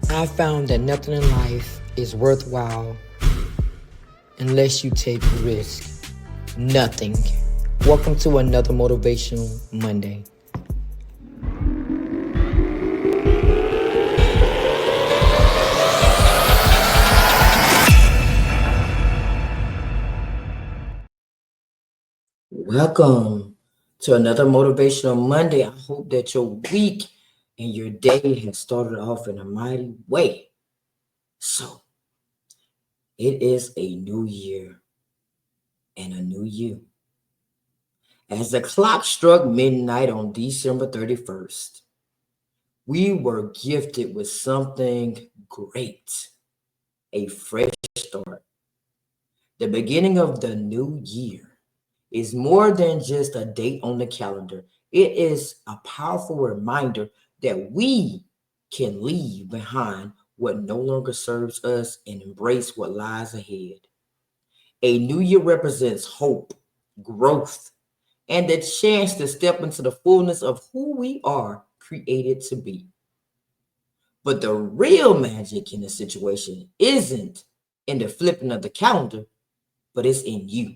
I found that nothing in life is worthwhile unless you take risk. Nothing. Welcome to another Motivational Monday. Welcome to another Motivational Monday. I hope that your week and your day has started off in a mighty way. So, it is a new year and a new you. As the clock struck midnight on December 31st, we were gifted with something great, a fresh start. The beginning of the new year is more than just a date on the calendar. It is a powerful reminder that we can leave behind what no longer serves us and embrace what lies ahead. A new year represents hope, growth, and the chance to step into the fullness of who we are created to be. But the real magic in the situation isn't in the flipping of the calendar, but it's in you.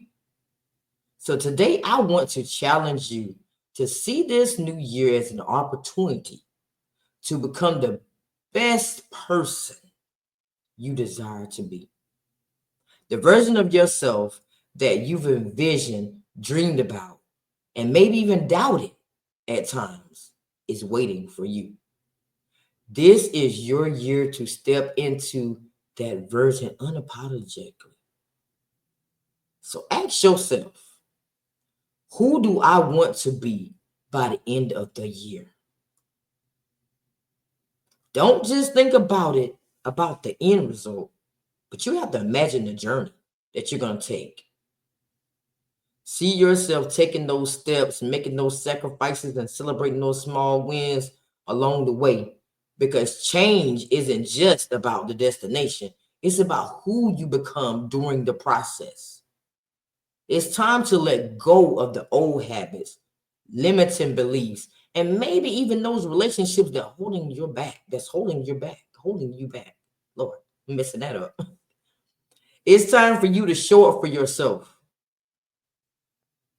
So today I want to challenge you to see this new year as an opportunity to become the best person you desire to be. The version of yourself that you've envisioned, dreamed about, and maybe even doubted at times is waiting for you. This is your year to step into that version unapologetically. So ask yourself, who do I want to be by the end of the year? Don't just think about the end result, but you have to imagine the journey that you're going to take. See yourself taking those steps, making those sacrifices, and celebrating those small wins along the way. Because change isn't just about the destination, it's about who you become during the process. It's time to let go of the old habits, limiting beliefs, and maybe even those relationships that's holding you back. Lord, I'm messing that up. It's time for you to show up for yourself.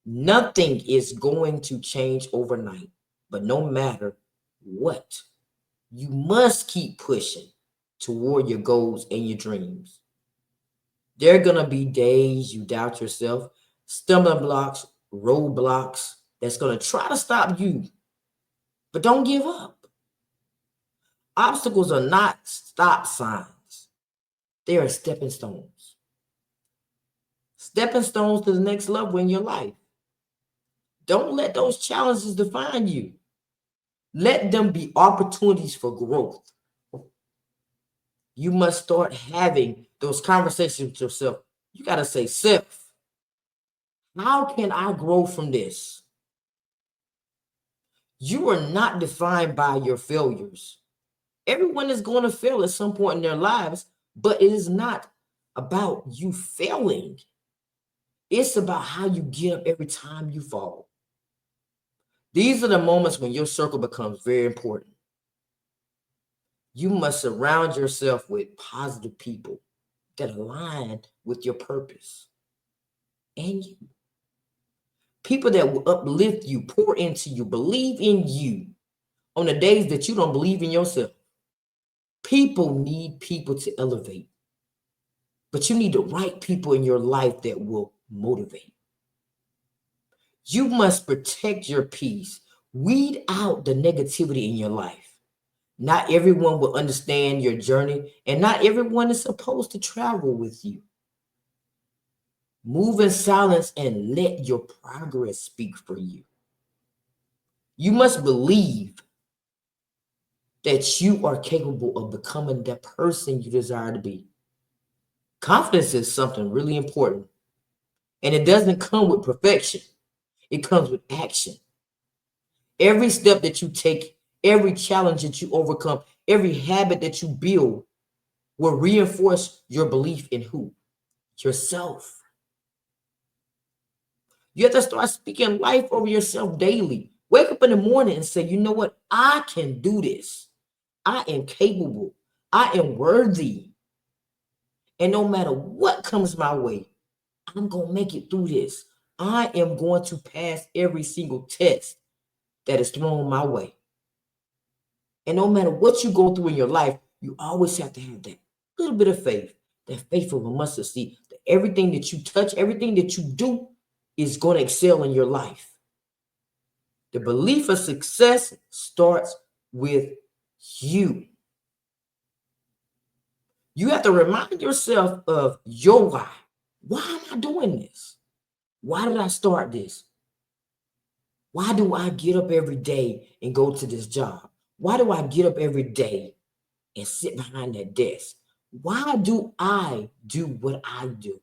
Nothing is going to change overnight, but no matter what, you must keep pushing toward your goals and your dreams. There are going to be days you doubt yourself, stumbling blocks, roadblocks that's going to try to stop you, but don't give up. Obstacles are not stop signs, they are stepping stones. Stepping stones to the next level in your life. Don't let those challenges define you. Let them be opportunities for growth. You must start having those conversations with yourself. You got to say, Self, how can I grow from this? You are not defined by your failures. Everyone is going to fail at some point in their lives, but it is not about you failing. It's about how you get up every time you fall. These are the moments when your circle becomes very important. You must surround yourself with positive people that align with your purpose and you. People that will uplift you, pour into you, believe in you on the days that you don't believe in yourself. People need people to elevate, but you need the right people in your life that will motivate. You must protect your peace. Weed out the negativity in your life. Not everyone will understand your journey, and not everyone is supposed to travel with you. Move in silence and let your progress speak for you. You must believe that you are capable of becoming that person you desire to be. Confidence is something really important, and it doesn't come with perfection, it comes with action. Every step that you take, every challenge that you overcome, every habit that you build will reinforce your belief in who? Yourself. You have to start speaking life over yourself daily. Wake up in the morning and say, you know what? I can do this. I am capable. I am worthy. And no matter what comes my way, I'm going to make it through this. I am going to pass every single test that is thrown my way. And no matter what you go through in your life, you always have to have that little bit of faith, that faith of a mustard seed, that everything that you touch, everything that you do is going to excel in your life. The belief of success starts with you. You have to remind yourself of your why. Why am I doing this? Why did I start this? Why do I get up every day and go to this job? Why do I get up every day and sit behind that desk? Why do I do what I do?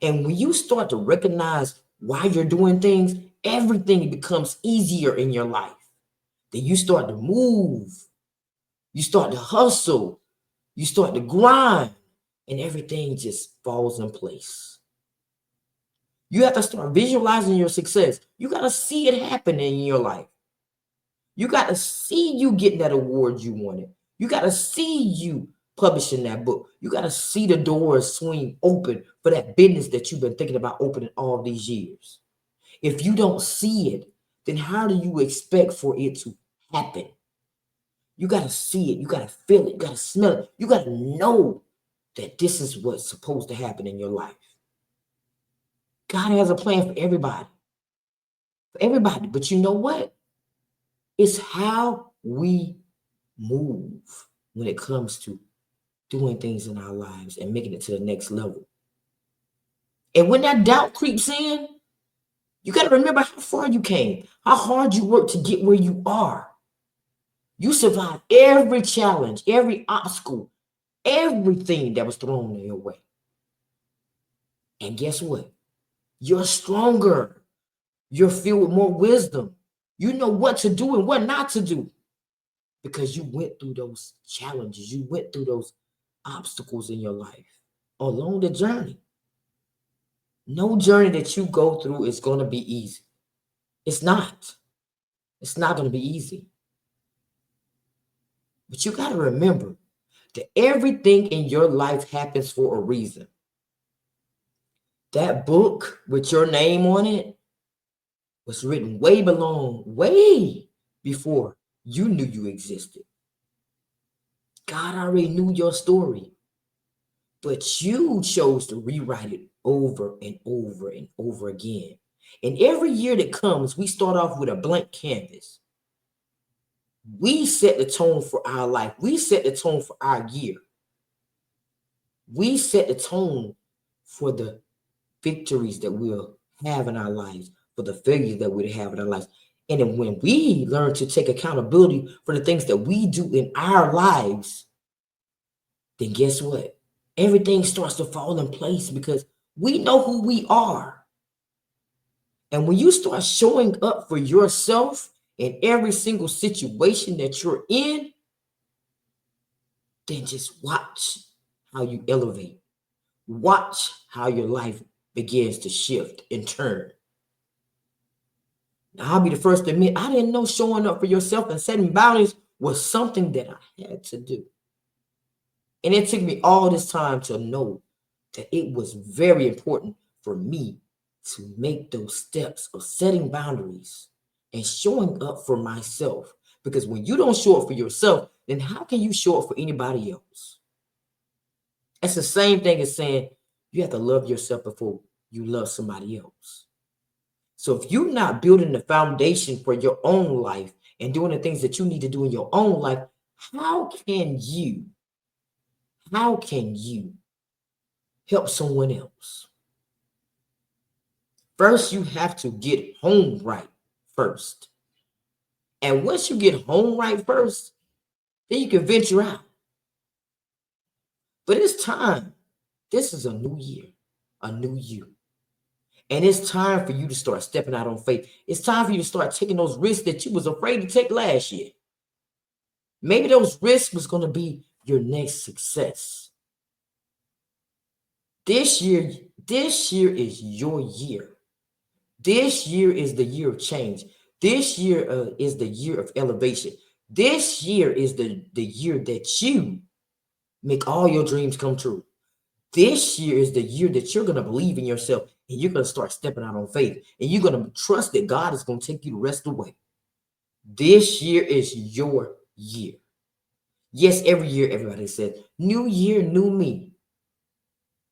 And when you start to recognize why you're doing things, everything becomes easier in your life. Then you start to move, you start to hustle, you start to grind, and everything just falls in place. You have to start visualizing your success. You got to see it happening in your life. You got to see you getting that award you wanted. You got to see you publishing that book. You got to see the doors swing open for that business that you've been thinking about opening all these years. If you don't see it, then how do you expect for it to happen? You got to see it. You got to feel it. You got to smell it. You got to know that this is what's supposed to happen in your life. God has a plan for everybody. For everybody. But you know what? It's how we move when it comes to doing things in our lives and making it to the next level. And when that doubt creeps in, you got to remember how far you came, how hard you worked to get where you are. You survived every challenge, every obstacle, everything that was thrown in your way. And guess what? You're stronger. You're filled with more wisdom. You know what to do and what not to do because you went through those challenges. You went through those obstacles in your life along the journey. No journey that you go through is going to be easy. It's not. It's not going to be easy. But you got to remember that everything in your life happens for a reason. That book with your name on it was written way before you knew you existed. God already knew your story, but you chose to rewrite it over and over and over again. And every year that comes, we start off with a blank canvas. We set the tone for our life. We set the tone for our year. We set the tone for the victories that we'll have in our lives, for the failures that we'll have in our lives. And then when we learn to take accountability for the things that we do in our lives, then guess what? Everything starts to fall in place because we know who we are. And when you start showing up for yourself in every single situation that you're in, then just watch how you elevate. Watch how your life begins to shift and turn. Now, I'll be the first to admit, I didn't know showing up for yourself and setting boundaries was something that I had to do. And it took me all this time to know that it was very important for me to make those steps of setting boundaries and showing up for myself. Because when you don't show up for yourself, then how can you show up for anybody else? It's the same thing as saying you have to love yourself before you love somebody else. So if you're not building the foundation for your own life and doing the things that you need to do in your own life, how can you help someone else? First, you have to get home right first. And once you get home right first, then you can venture out. But it's time. This is a new year, a new you. And it's time for you to start stepping out on faith. It's time for you to start taking those risks that you was afraid to take last year. Maybe those risks was going to be your next success. This year is your year. This year is the year of change. This year is the year of elevation. This year is the year that you Make all your dreams come true. This year is the year that you're going to believe in yourself and you're going to start stepping out on faith and you're going to trust that God is going to take you the rest of the way. This year is your year. Yes, every year everybody said, new year, new me.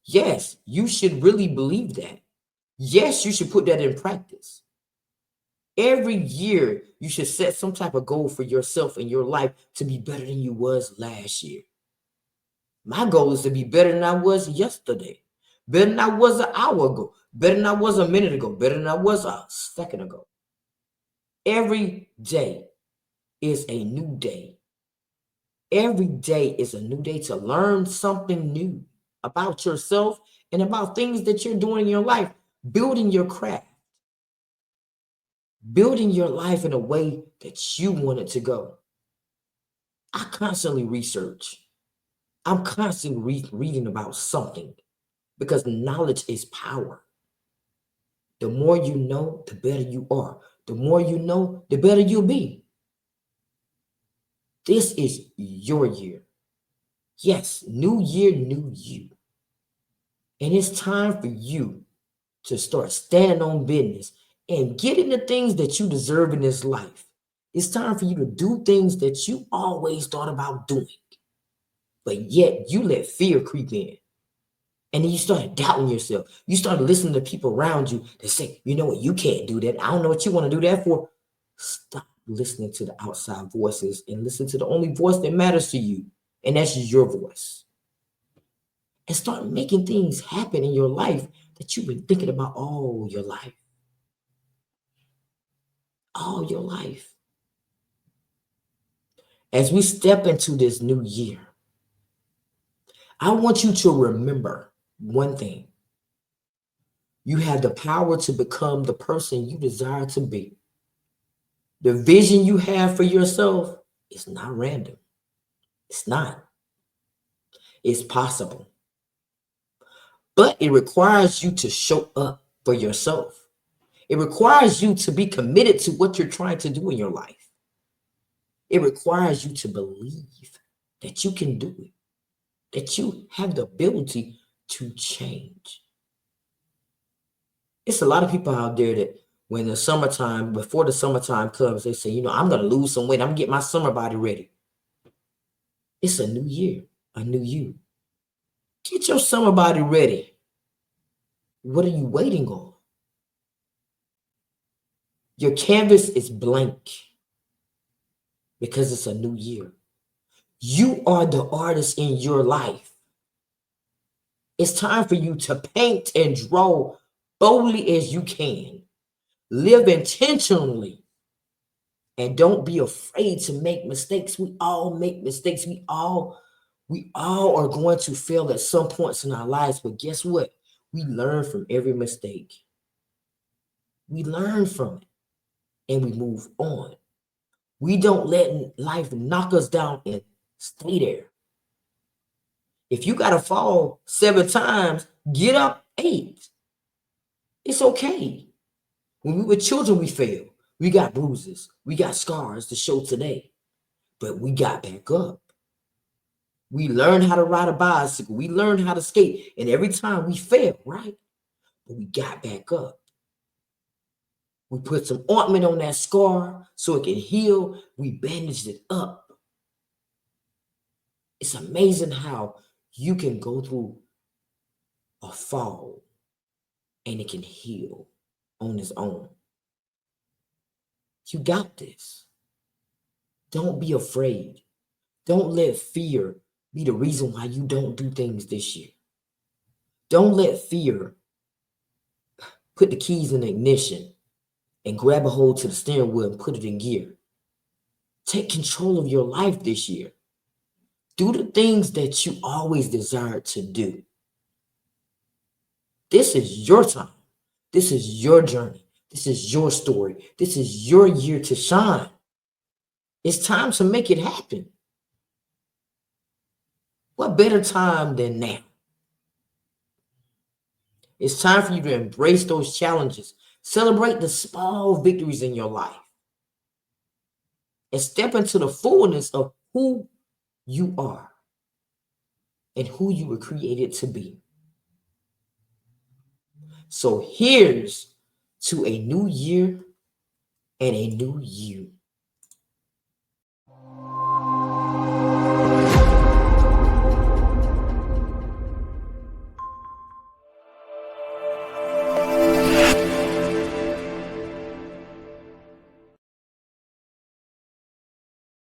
Yes, you should really believe that. Yes, you should put that in practice. Every year, you should set some type of goal for yourself in your life to be better than you was last year. My goal is to be better than I was yesterday, better than I was an hour ago, better than I was a minute ago, better than I was a second ago. Every day is a new day. Every day is a new day to learn something new about yourself and about things that you're doing in your life, building your craft, building your life in a way that you want it to go. I constantly research. I'm constantly reading about something because knowledge is power. The more you know, the better you are. The more you know, the better you'll be. This is your year. Yes, new year, new you. And it's time for you to start standing on business and getting the things that you deserve in this life. It's time for you to do things that you always thought about doing, but yet you let fear creep in. And then you started doubting yourself. You started listening to people around you that say, you know what, you can't do that. I don't know what you want to do that for. Stop listening to the outside voices and listen to the only voice that matters to you. And that's your voice. And start making things happen in your life that you've been thinking about all your life. All your life. As we step into this new year, I want you to remember one thing. You have the power to become the person you desire to be. The vision you have for yourself is not random. It's not. It's possible. But it requires you to show up for yourself. It requires you to be committed to what you're trying to do in your life. It requires you to believe that you can do it, that you have the ability to change. It's a lot of people out there that when the summertime, before the summertime comes, they say, I'm going to lose some weight. I'm going to get my summer body ready. It's a new year, a new you. Get your summer body ready. What are you waiting on? Your canvas is blank because it's a new year. You are the artist in your life. It's time for you to paint and draw boldly as you can. Live intentionally. And don't be afraid to make mistakes. We all make mistakes. We all are going to fail at some points in our lives. But guess what? We learn from every mistake. We learn from it and we move on. We don't let life knock us down and stay there. If you got to fall 7 times, get up 8. It's okay. When we were children, we failed. We got bruises. We got scars to show today. But we got back up. We learned how to ride a bicycle. We learned how to skate. And every time we failed, right? But we got back up. We put some ointment on that scar so it can heal. We bandaged it up. It's amazing how you can go through a fall and it can heal on its own. You got this. Don't be afraid. Don't let fear be the reason why you don't do things this year. Don't let fear put the keys in the ignition and grab a hold to the steering wheel and put it in gear. Take control of your life this year. Do the things that you always desired to do. This is your time. This is your journey. This is your story. This is your year to shine. It's time to make it happen. What better time than now? It's time for you to embrace those challenges. Celebrate the small victories in your life. And step into the fullness of who you are. and who you were created to be. So here's to a new year and a new you.